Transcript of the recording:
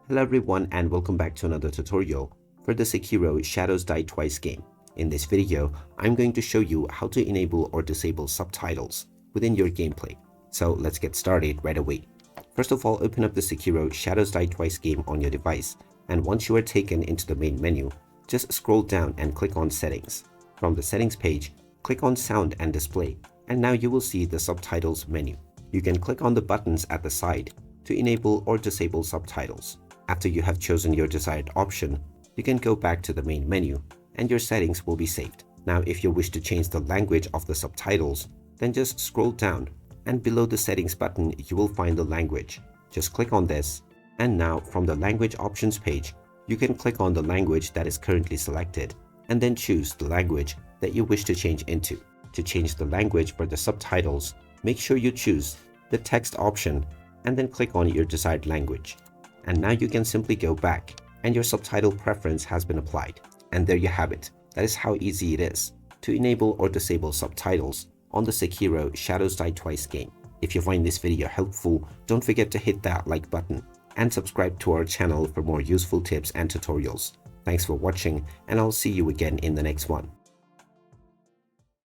Hello everyone and welcome back to another tutorial for the Sekiro Shadows Die Twice game. In this video, I'm going to show you how to enable or disable subtitles within your gameplay. So let's get started right away. First of all, open up the Sekiro Shadows Die Twice game on your device, and once you are taken into the main menu, just scroll down and click on Settings. From the Settings page, click on Sound and Display, and now you will see the Subtitles menu. You can click on the buttons at the side to enable or disable subtitles. After you have chosen your desired option, you can go back to the main menu and your settings will be saved. Now, if you wish to change the language of the subtitles, then just scroll down and below the settings button, you will find the language. Just click on this, and now from the language options page, you can click on the language that is currently selected and then choose the language that you wish to change into. To change the language for the subtitles, make sure you choose the text option and then click on your desired language. And now you can simply go back and your subtitle preference has been applied. And there you have it. That is how easy it is to enable or disable subtitles on the Sekiro Shadows Die Twice game. If you find this video helpful, don't forget to hit that like button and subscribe to our channel for more useful tips and tutorials. Thanks for watching, and I'll see you again in the next one.